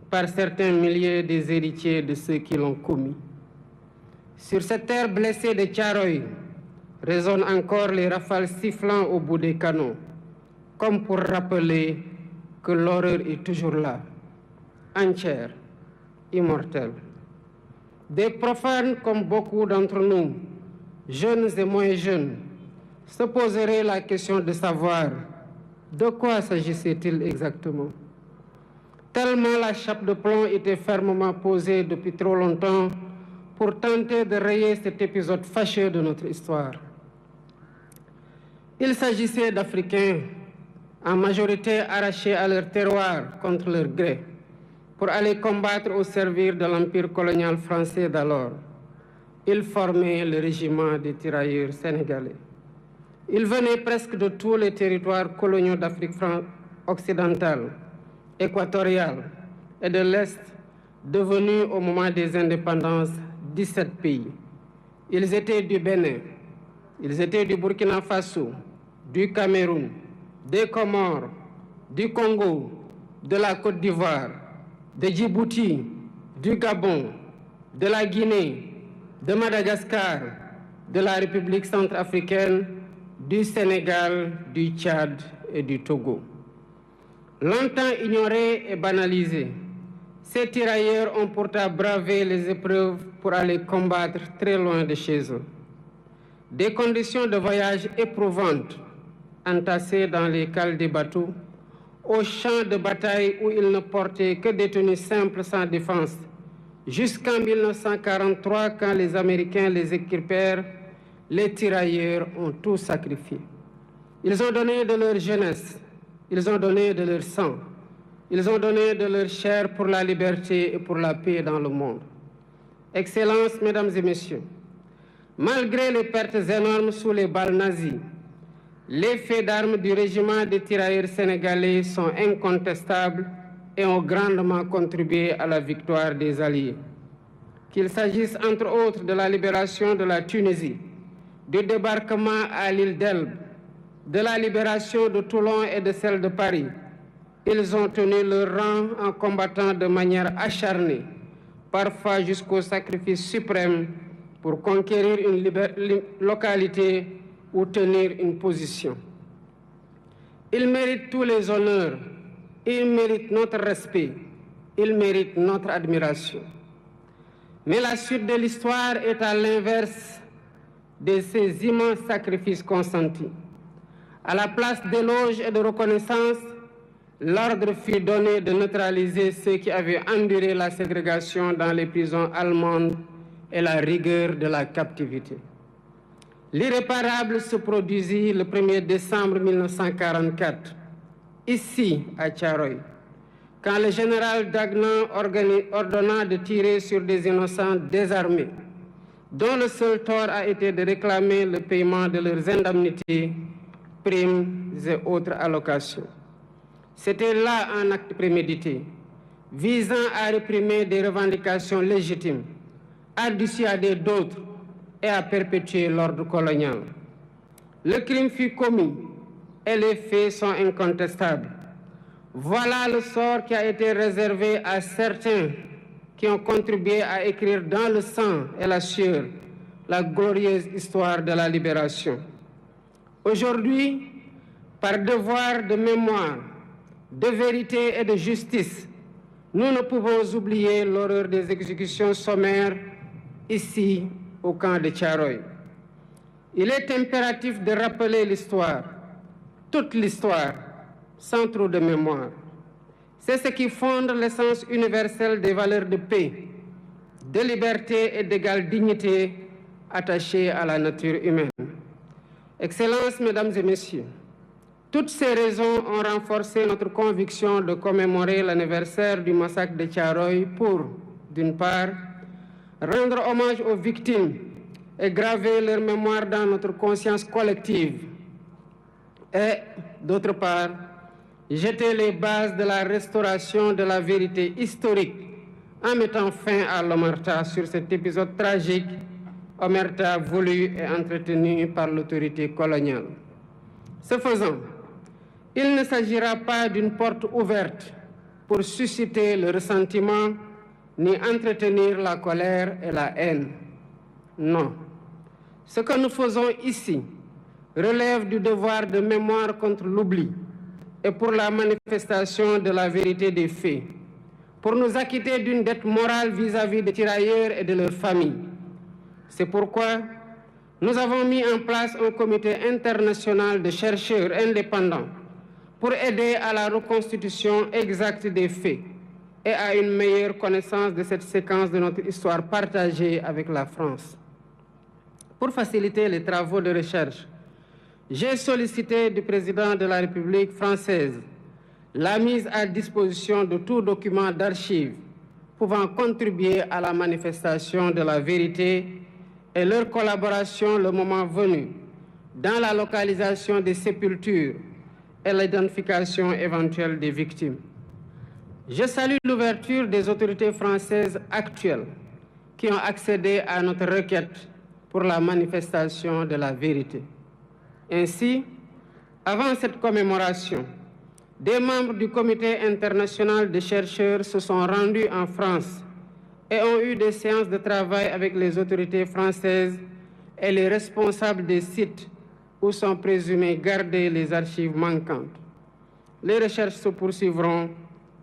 par certains milliers des héritiers de ceux qui l'ont commis. Sur cette terre blessée de Thiaroye résonnent encore les rafales sifflant au bout des canons, comme pour rappeler que l'horreur est toujours là, entière, immortelle. Des profanes comme beaucoup d'entre nous, jeunes et moins jeunes, se poseraient la question de savoir de quoi s'agissait-il exactement. Tellement la chape de plomb était fermement posée depuis trop longtemps pour tenter de rayer cet épisode fâcheux de notre histoire. Il s'agissait d'Africains, en majorité arrachés à leur terroir contre leur gré, pour aller combattre au service de l'empire colonial français d'alors. Ils formaient le régiment des tirailleurs sénégalais. Ils venaient presque de tous les territoires coloniaux d'Afrique occidentale, équatoriale et de l'Est, devenus au moment des indépendances 17 pays. Ils étaient du Bénin, ils étaient du Burkina Faso, du Cameroun, des Comores, du Congo, de la Côte d'Ivoire, de Djibouti, du Gabon, de la Guinée, de Madagascar, de la République centrafricaine, du Sénégal, du Tchad et du Togo. Longtemps ignorés et banalisés, ces tirailleurs ont pourtant bravé les épreuves pour aller combattre très loin de chez eux. Des conditions de voyage éprouvantes, entassés dans les cales des bateaux, aux champs de bataille où ils ne portaient que des tenues simples sans défense, jusqu'en 1943, quand les Américains les équipèrent, les tirailleurs ont tout sacrifié. Ils ont donné de leur jeunesse, ils ont donné de leur sang, ils ont donné de leur chair pour la liberté et pour la paix dans le monde. Excellences, Mesdames et Messieurs, malgré les pertes énormes sous les balles nazies, les faits d'armes du régiment des tirailleurs sénégalais sont incontestables et ont grandement contribué à la victoire des Alliés. Qu'il s'agisse entre autres de la libération de la Tunisie, du débarquement à l'île d'Elbe, de la libération de Toulon et de celle de Paris, ils ont tenu leur rang en combattant de manière acharnée, parfois jusqu'au sacrifice suprême pour conquérir une localité ou tenir une position. Ils méritent tous les honneurs, ils méritent notre respect, ils méritent notre admiration. Mais la suite de l'histoire est à l'inverse de ces immenses sacrifices consentis. À la place d'éloges et de reconnaissance, l'ordre fut donné de neutraliser ceux qui avaient enduré la ségrégation dans les prisons allemandes et la rigueur de la captivité. L'irréparable se produisit le 1er décembre 1944, ici à Thiaroye, quand le général Dagnan ordonna de tirer sur des innocents désarmés, dont le seul tort a été de réclamer le paiement de leurs indemnités, primes et autres allocations. C'était là un acte prémédité, visant à réprimer des revendications légitimes, à dissuader d'autres et à perpétuer l'ordre colonial. Le crime fut commis et les faits sont incontestables. Voilà le sort qui a été réservé à certains qui ont contribué à écrire dans le sang et la sueur la glorieuse histoire de la libération. Aujourd'hui, par devoir de mémoire, de vérité et de justice, nous ne pouvons oublier l'horreur des exécutions sommaires ici au camp de Thiaroye. Il est impératif de rappeler l'histoire, toute l'histoire, sans trop de mémoire. C'est ce qui fonde l'essence universelle des valeurs de paix, de liberté et d'égale dignité attachées à la nature humaine. Excellences, Mesdames et Messieurs, toutes ces raisons ont renforcé notre conviction de commémorer l'anniversaire du massacre de Thiaroye pour, d'une part, rendre hommage aux victimes et graver leur mémoire dans notre conscience collective, et, d'autre part, jeter les bases de la restauration de la vérité historique en mettant fin à l'omerta sur cet épisode tragique, omerta voulu et entretenu par l'autorité coloniale. Ce faisant, il ne s'agira pas d'une porte ouverte, pour susciter le ressentiment ni entretenir la colère et la haine. Non. Ce que nous faisons ici relève du devoir de mémoire contre l'oubli et pour la manifestation de la vérité des faits, pour nous acquitter d'une dette morale vis-à-vis des tirailleurs et de leurs familles. C'est pourquoi nous avons mis en place un comité international de chercheurs indépendants pour aider à la reconstitution exacte des faits et à une meilleure connaissance de cette séquence de notre histoire partagée avec la France. Pour faciliter les travaux de recherche, j'ai sollicité du président de la République française la mise à disposition de tout document d'archives pouvant contribuer à la manifestation de la vérité et leur collaboration le moment venu dans la localisation des sépultures et l'identification éventuelle des victimes. Je salue l'ouverture des autorités françaises actuelles qui ont accédé à notre requête pour la manifestation de la vérité. Ainsi, avant cette commémoration, des membres du Comité international de chercheurs se sont rendus en France et ont eu des séances de travail avec les autorités françaises et les responsables des sites où sont présumées gardées les archives manquantes. Les recherches se poursuivront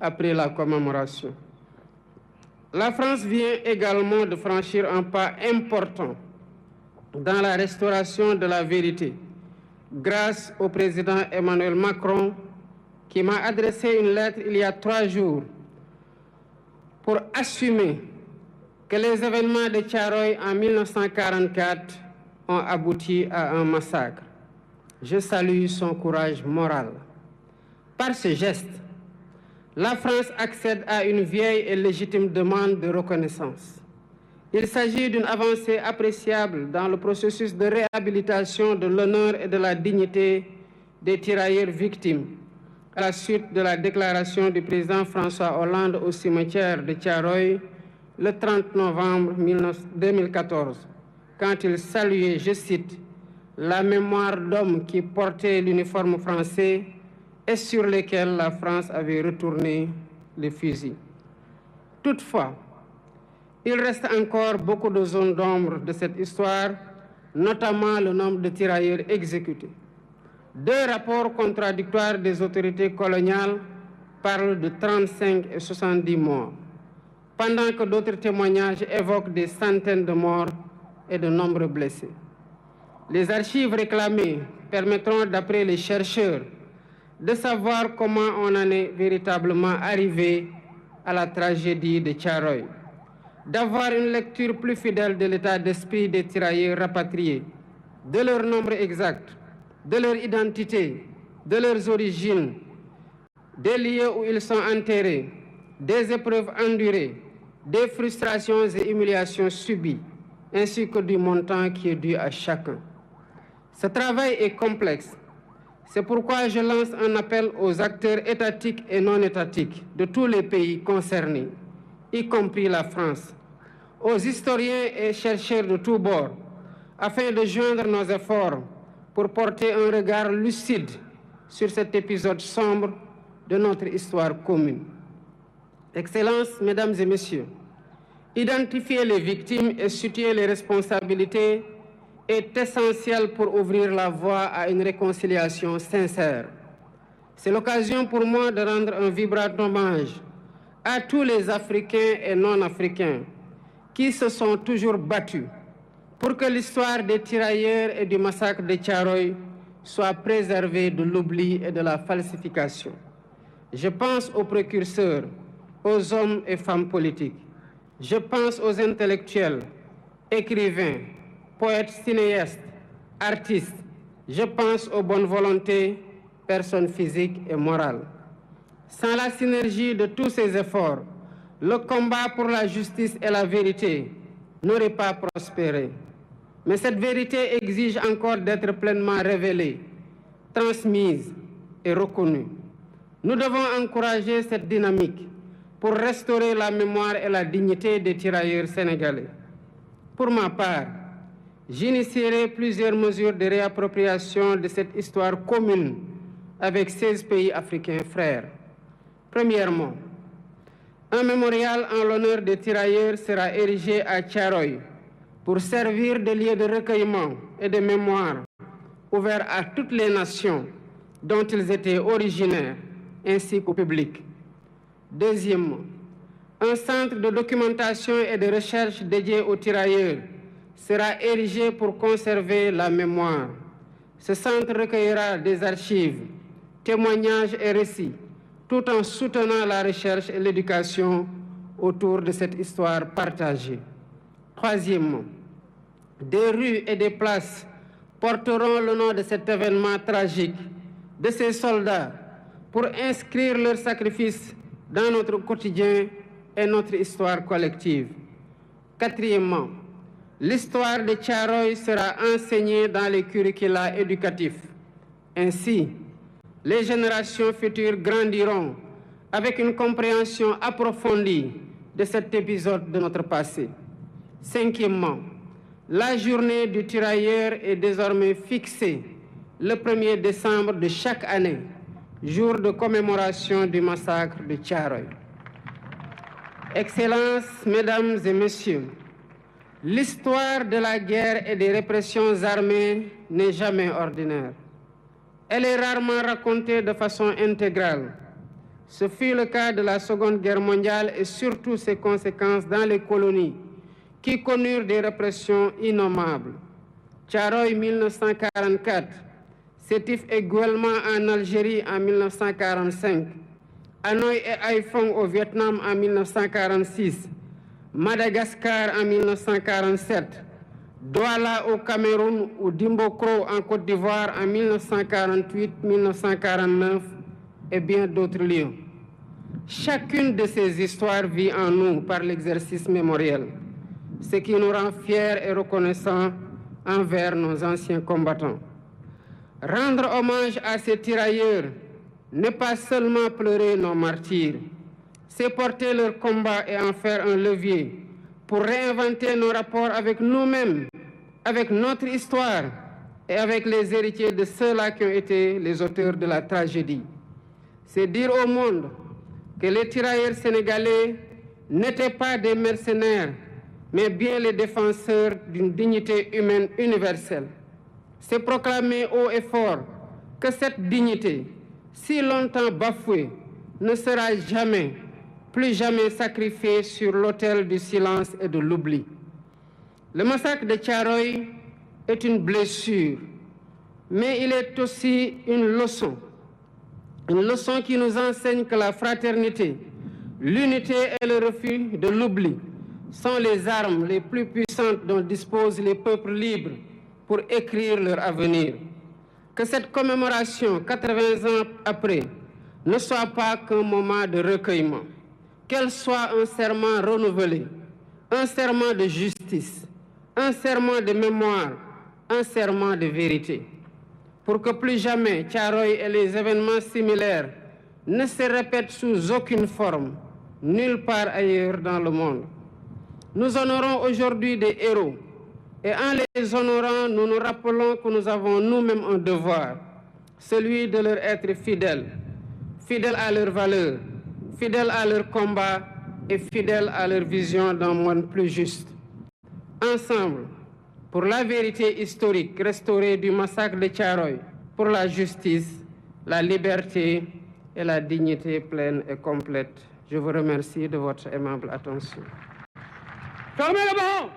après la commémoration. La France vient également de franchir un pas important dans la restauration de la vérité, grâce au président Emmanuel Macron, qui m'a adressé une lettre il y a 3 jours pour assumer que les événements de Thiaroye en 1944 ont abouti à un massacre. Je salue son courage moral. Par ce geste, la France accède à une vieille et légitime demande de reconnaissance. Il s'agit d'une avancée appréciable dans le processus de réhabilitation de l'honneur et de la dignité des tirailleurs victimes, à la suite de la déclaration du président François Hollande au cimetière de Thiaroye le 30 novembre 2014, quand il saluait, je cite, « la mémoire d'hommes qui portaient l'uniforme français et sur lesquels la France avait retourné les fusils ». Toutefois, il reste encore beaucoup de zones d'ombre de cette histoire, notamment le nombre de tirailleurs exécutés. 2 rapports contradictoires des autorités coloniales parlent de 35 et 70 morts, pendant que d'autres témoignages évoquent des centaines de morts et de nombreux blessés. Les archives réclamées permettront, d'après les chercheurs, de savoir comment on en est véritablement arrivé à la tragédie de Thiaroye, d'avoir une lecture plus fidèle de l'état d'esprit des tirailleurs rapatriés, de leur nombre exact, de leur identité, de leurs origines, des lieux où ils sont enterrés, des épreuves endurées, des frustrations et humiliations subies, ainsi que du montant qui est dû à chacun. Ce travail est complexe. C'est pourquoi je lance un appel aux acteurs étatiques et non étatiques de tous les pays concernés, y compris la France, aux historiens et chercheurs de tous bords, afin de joindre nos efforts pour porter un regard lucide sur cet épisode sombre de notre histoire commune. Excellences, Mesdames et Messieurs, identifier les victimes et situer les responsabilités est essentiel pour ouvrir la voie à une réconciliation sincère. C'est l'occasion pour moi de rendre un vibrant hommage à tous les Africains et non-Africains qui se sont toujours battus pour que l'histoire des tirailleurs et du massacre de Thiaroye soit préservée de l'oubli et de la falsification. Je pense aux précurseurs, aux hommes et femmes politiques. Je pense aux intellectuels, écrivains, poètes, cinéastes, artistes. Je pense aux bonnes volontés, personnes physiques et morales. Sans la synergie de tous ces efforts, le combat pour la justice et la vérité n'aurait pas prospéré. Mais cette vérité exige encore d'être pleinement révélée, transmise et reconnue. Nous devons encourager cette dynamique pour restaurer la mémoire et la dignité des tirailleurs sénégalais. Pour ma part, j'initierai plusieurs mesures de réappropriation de cette histoire commune avec 16 pays africains frères. Premièrement, Un mémorial en l'honneur des tirailleurs sera érigé à Thiaroye pour servir de lieu de recueillement et de mémoire ouvert à toutes les nations dont ils étaient originaires, ainsi qu'au public. Deuxièmement, un centre de documentation et de recherche dédié aux tirailleurs sera érigé pour conserver la mémoire. Ce centre recueillera des archives, témoignages et récits, tout en soutenant la recherche et l'éducation autour de cette histoire partagée. Troisièmement, des rues et des places porteront le nom de cet événement tragique, de ces soldats, pour inscrire leur sacrifice dans notre quotidien et notre histoire collective. Quatrièmement, l'histoire de Thiaroye sera enseignée dans les curricula éducatifs. Ainsi, les générations futures grandiront avec une compréhension approfondie de cet épisode de notre passé. Cinquièmement, la journée du tirailleur est désormais fixée le 1er décembre de chaque année, jour de commémoration du massacre de Thiaroye. Excellences, Mesdames et Messieurs, l'histoire de la guerre et des répressions armées n'est jamais ordinaire. Elle est rarement racontée de façon intégrale. Ce fut le cas de la Seconde Guerre mondiale et surtout ses conséquences dans les colonies qui connurent des répressions innommables. Thiaroye 1944, Sétif et Guelma en Algérie en 1945, Hanoï et Haiphong au Vietnam en 1946, Madagascar en 1947, Douala au Cameroun ou Dimbokro en Côte d'Ivoire en 1948-1949 et bien d'autres lieux. Chacune de ces histoires vit en nous par l'exercice mémoriel, ce qui nous rend fiers et reconnaissants envers nos anciens combattants. Rendre hommage à ces tirailleurs n'est pas seulement pleurer nos martyrs, c'est porter leur combat et en faire un levier pour réinventer nos rapports avec nous-mêmes, avec notre histoire et avec les héritiers de ceux-là qui ont été les auteurs de la tragédie. C'est dire au monde que les tirailleurs sénégalais n'étaient pas des mercenaires, mais bien les défenseurs d'une dignité humaine universelle. C'est proclamer haut et fort que cette dignité, si longtemps bafouée, ne sera jamais, plus jamais sacrifiée sur l'autel du silence et de l'oubli. Le massacre de Thiaroye est une blessure, mais il est aussi une leçon qui nous enseigne que la fraternité, l'unité et le refus de l'oubli sont les armes les plus puissantes dont disposent les peuples libres pour écrire leur avenir. Que cette commémoration, 80 ans après, ne soit pas qu'un moment de recueillement, qu'elle soit un serment renouvelé, un serment de justice, un serment de mémoire, un serment de vérité. Pour que plus jamais Thiaroye et les événements similaires ne se répètent sous aucune forme, nulle part ailleurs dans le monde. Nous honorons aujourd'hui des héros, et en les honorant, nous nous rappelons que nous avons nous-mêmes un devoir, celui de leur être fidèles, fidèles à leurs valeurs, fidèles à leur combat et fidèles à leur vision d'un monde plus juste. Ensemble, pour la vérité historique restaurée du massacre de Thiaroye, pour la justice, la liberté et la dignité pleine et complète. Je vous remercie de votre aimable attention. Fermez le banc!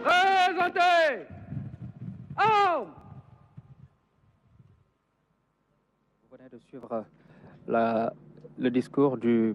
Présentez! Armes! Vous venez de suivre le discours du